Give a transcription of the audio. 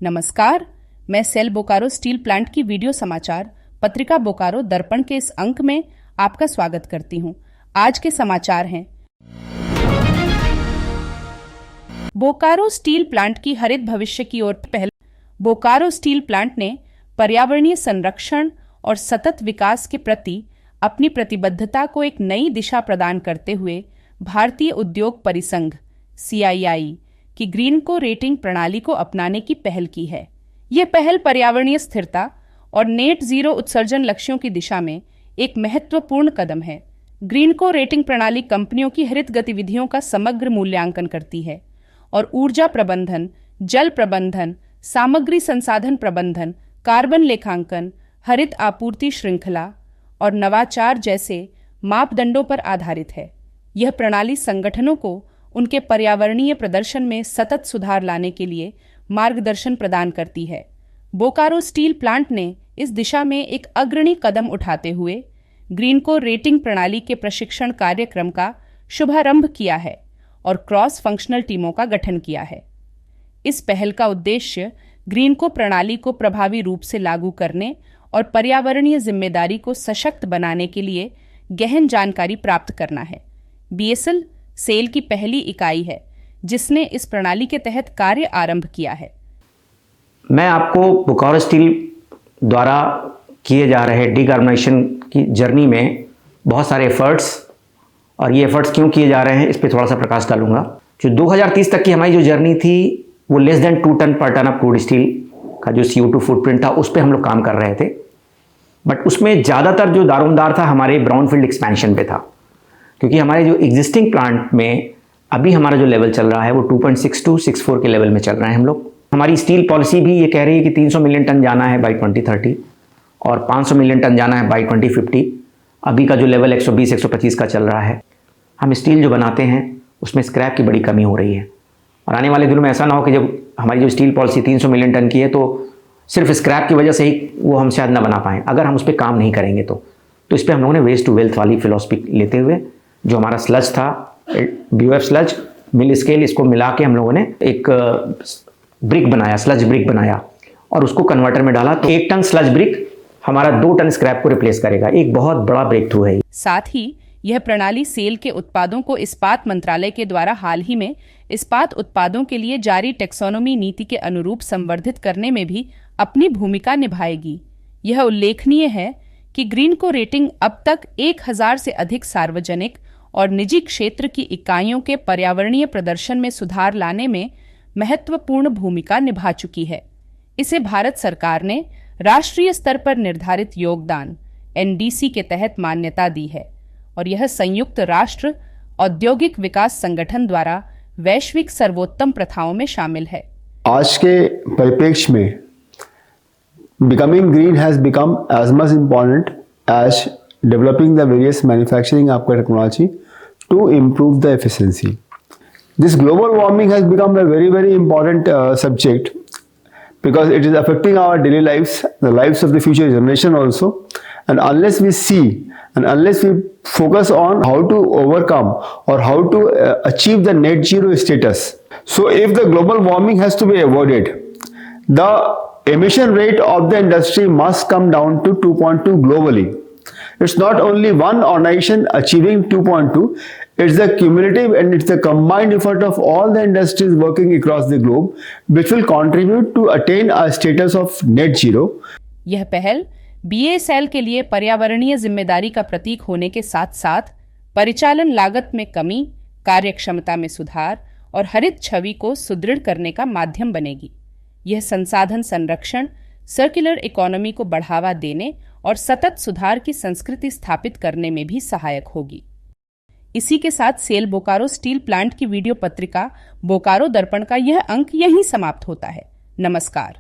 नमस्कार, मैं cell Bokaro steel plant की वीडियो समाचार पत्रिका बोकारो दर्पण के इस अंक में आपका स्वागत करती हूं। आज के समाचार हैं। बोकारो स्टील प्लांट की हरित भविष्य की ओर पहल। बोकारो स्टील प्लांट ने पर्यावरणीय संरक्षण और सतत विकास के प्रति अपनी प्रतिबद्धता को एक नई दिशा प्रदान करते हुए भारतीय उद्योग परिसंघ CII की ग्रीन को रेटिंग प्रणाली को अपनाने की पहल की है। यह पहल पर्यावरणीय स्थिरता और नेट जीरो उत्सर्जन लक्ष्यों की दिशा में एक महत्वपूर्ण कदम है। ग्रीन को रेटिंग प्रणाली कंपनियों की हरित गतिविधियों का समग्र मूल्यांकन करती है और ऊर्जा प्रबंधन, जल प्रबंधन, सामग्री संसाधन प्रबंधन, कार्बन लेखांकन, हरित आपूर्ति श्रृंखला और नवाचार जैसे मापदंडों पर आधारित है। यह प्रणाली संगठनों को उनके पर्यावरणीय प्रदर्शन में सतत सुधार लाने के लिए मार्गदर्शन प्रदान करती है। बोकारो स्टील प्लांट ने इस दिशा में एक अग्रणी कदम उठाते हुए ग्रीन को रेटिंग प्रणाली के प्रशिक्षण कार्यक्रम का शुभारंभ किया है और क्रॉस फंक्शनल टीमों का गठन किया है। इस पहल का उद्देश्य ग्रीन को प्रणाली को प्रभावी रूप से लागू करने और पर्यावरणीय जिम्मेदारी को सशक्त बनाने के लिए गहन जानकारी प्राप्त करना है। BSL सेल की पहली इकाई है जिसने इस प्रणाली के तहत कार्य आरंभ किया है। मैं आपको बोकारो स्टील द्वारा किए जा रहे डिकार्बोनाइजेशन की जर्नी में बहुत सारे एफर्ट्स और ये एफर्ट्स क्यों किए जा रहे हैं इस पे थोड़ा सा प्रकाश डालूंगा। जो 2030 तक की हमारी जो जर्नी थी वो लेस देन 2 टन पर टन ऑफ क्रूड स्टील का जो CO2 फुटप्रिंट था उस पर हम लोग काम कर रहे थे। बट उसमें ज़्यादातर जो दारोमदार था हमारे ब्राउनफील्ड एक्सपेंशन पे था, क्योंकि हमारे जो एग्जिस्टिंग प्लांट में अभी हमारा जो लेवल चल रहा है वो 2.6264 के लेवल में चल रहे हैं हम लोग। हमारी स्टील पॉलिसी भी ये कह रही है कि 300 मिलियन टन जाना है बाई 2030 और 500 मिलियन टन जाना है बाई 2050। अभी का जो लेवल 120-125 का चल रहा है। हम स्टील जो बनाते हैं उसमें स्क्रैप की बड़ी कमी हो रही है और आने वाले दिनों में ऐसा ना हो कि जब हमारी जो स्टील पॉलिसी 300 मिलियन टन की है तो सिर्फ स्क्रैप की वजह से ही वो हम शायद ना बना पाएँ अगर हम उस पर काम नहीं करेंगे। तो इस पर हम लोगों ने वेस्ट टू वेल्थ वाली फिलॉसफी लेते हुए जो हमारा स्लज था BOF स्लज मिल स्केल, इसको मिला के हम लोगों ने एक ब्रिक बनाया, स्लज ब्रिक बनाया और उसको कन्वर्टर में डाला। तो 1 टन स्लज ब्रिक हमारा 2 टन स्क्रैप को रिप्लेस करेगा। एक बहुत बड़ा ब्रेक थ्रू है। साथ ही यह प्रणाली सेल के उत्पादों को इस्पात मंत्रालय के द्वारा हाल ही में इस्पात उत्पादों के लिए जारी टेक्सोनोमी नीति के अनुरूप संवर्धित करने में भी अपनी भूमिका निभाएगी। यह उल्लेखनीय है कि ग्रीन को रेटिंग अब तक 1000 से अधिक सार्वजनिक और निजी क्षेत्र की इकाइयों के पर्यावरणीय प्रदर्शन में सुधार लाने में महत्वपूर्ण भूमिका निभा चुकी है। इसे भारत सरकार ने राष्ट्रीय स्तर पर निर्धारित योगदान NDC के तहत मान्यता दी है और यह संयुक्त राष्ट्र औद्योगिक विकास संगठन द्वारा वैश्विक सर्वोत्तम प्रथाओं में शामिल है। आज के परिप्रेक्ष्य में becoming green has become as much important as developing the various manufacturing technology to improve the efficiency. This global warming has become a very important subject because it is affecting our daily lives, the lives of the future generation also. And unless we see and unless we focus on how to overcome or how to achieve the net zero status, so if the global warming has to be avoided, the emission rate of the industry must come down to 2.2 globally. It's not only one organization achieving 2.2, it's the cumulative and it's the combined effort of all the industries working across the globe which will contribute to attain a status of net zero. यह पहल BSL के लिए पर्यावरणीय जिम्मेदारी का प्रतीक होने के साथ साथ परिचालन लागत में कमी, कार्यक्षमता में सुधार और हरित छवि को सुदृढ़ करने का माध्यम बनेगी। यह संसाधन संरक्षण, सर्कुलर इकोनॉमी को बढ़ावा देने और सतत सुधार की संस्कृति स्थापित करने में भी सहायक होगी। इसी के साथ सेल बोकारो स्टील प्लांट की वीडियो पत्रिका बोकारो दर्पण का यह अंक यहीं समाप्त होता है। नमस्कार।